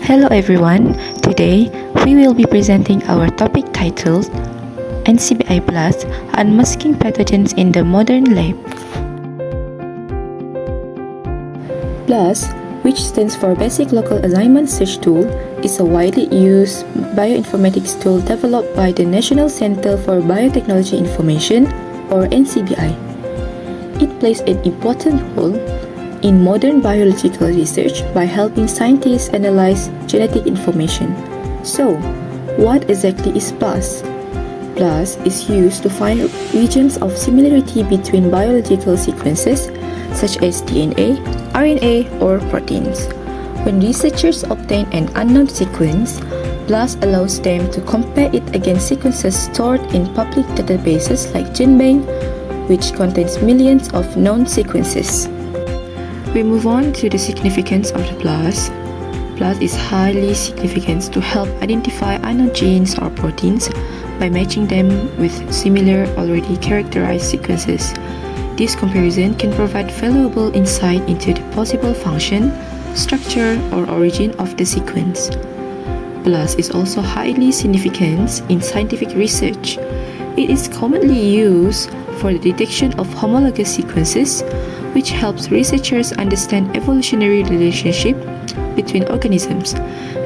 Hello everyone, today we will be presenting our topic titled NCBI Plus Unmasking Pathogens in the Modern Lab. BLAST, which stands for Basic Local Alignment Search Tool, is a widely used bioinformatics tool developed by the National Center for Biotechnology Information, or NCBI. It plays an important role in modern biological research by helping scientists analyze genetic information. So, what exactly is BLAST? BLAST is used to find regions of similarity between biological sequences such as DNA, RNA, or proteins. When researchers obtain an unknown sequence, BLAST allows them to compare it against sequences stored in public databases like GenBank, which contains millions of known sequences. We move on to the significance of the BLAST. BLAST is highly significant to help identify unknown genes or proteins by matching them with similar already characterized sequences. This comparison can provide valuable insight into the possible function, structure, or origin of the sequence. BLAST is also highly significant in scientific research. It is commonly used for the detection of homologous sequences, which helps researchers understand evolutionary relationship between organisms.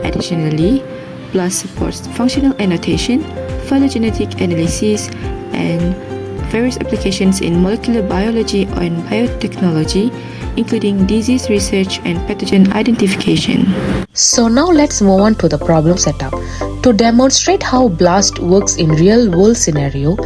Additionally, BLAST supports functional annotation, phylogenetic analysis, and various applications in molecular biology and biotechnology, including disease research and pathogen identification. So now let's move on to the problem setup. To demonstrate how BLAST works in real-world scenario,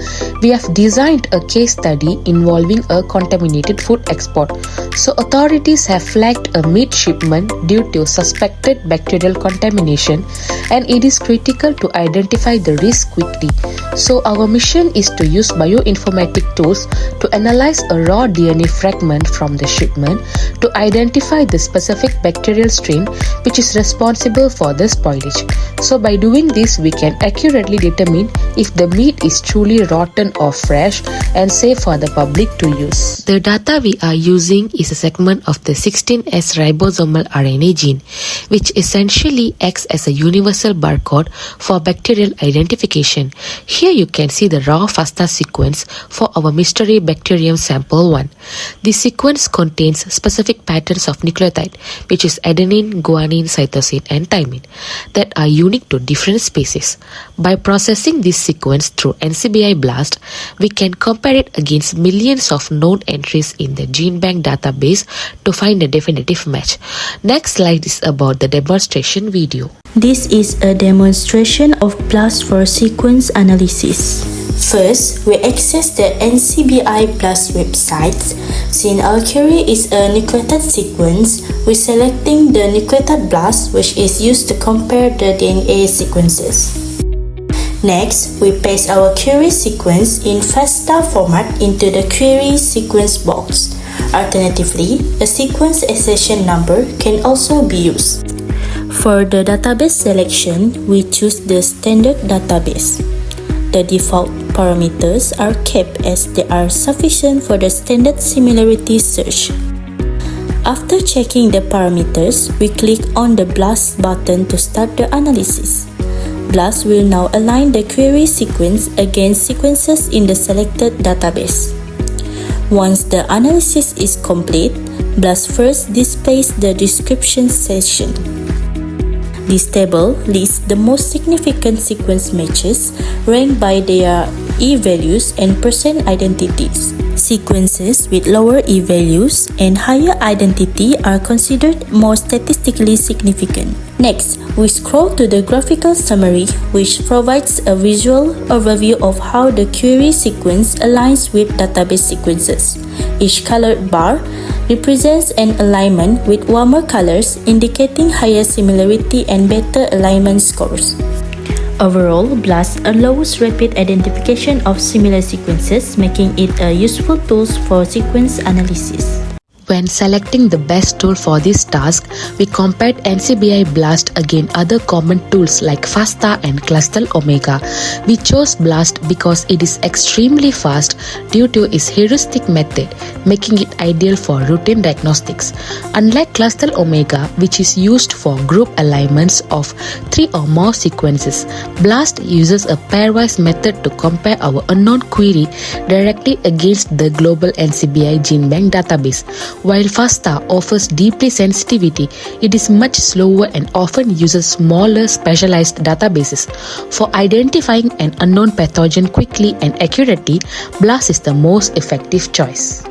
we have designed a case study involving a contaminated food export. So authorities have flagged a meat shipment due to suspected bacterial contamination, and it is critical to identify the risk quickly. So our mission is to use bioinformatic tools to analyze a raw DNA fragment from the shipment to identify the specific bacterial strain which is responsible for the spoilage. So by doing this, we can accurately determine if the meat is truly rotten or fresh and safe for the public to use. The data we are using is a segment of the 16S ribosomal RNA gene, which essentially acts as a universal barcode for bacterial identification. Here you can see the raw FASTA sequence for our mystery bacterium sample 1. This sequence contains specific patterns of nucleotide, which is adenine, guanine, cytosine, and thymine, that are unique to different species. By processing this sequence through NCBI BLAST, we can compare it against millions of known entries in the GenBank database to find a definitive match. Next slide is about the demonstration video. This is a demonstration of BLAST for sequence analysis. First, we access the NCBI BLAST website. Since our query is a nucleotide sequence, we're selecting the nucleotide BLAST, which is used to compare the DNA sequences. Next, we paste our query sequence in FASTA format into the query sequence box. Alternatively, a sequence accession number can also be used. For the database selection, we choose the standard database. The default parameters are kept as they are sufficient for the standard similarity search. After checking the parameters, we click on the BLAST button to start the analysis. BLAST will now align the query sequence against sequences in the selected database. Once the analysis is complete, BLAST first displays the description section. This table lists the most significant sequence matches ranked by their e-values and percent identities. Sequences with lower e-values and higher identity are considered more statistically significant. Next, we scroll to the graphical summary, which provides a visual overview of how the query sequence aligns with database sequences. Each colored bar represents an alignment with warmer colors, indicating higher similarity and better alignment scores. Overall, BLAST allows rapid identification of similar sequences, making it a useful tool for sequence analysis. When selecting the best tool for this task, we compared NCBI BLAST against other common tools like FASTA and Clustal Omega. We chose BLAST because it is extremely fast due to its heuristic method, making it ideal for routine diagnostics. Unlike Clustal Omega, which is used for group alignments of 3 or more sequences, BLAST uses a pairwise method to compare our unknown query directly against the global NCBI gene bank database. While FASTA offers deeply sensitivity, it is much slower and often uses smaller specialized databases. For identifying an unknown pathogen quickly and accurately, BLAST is the most effective choice.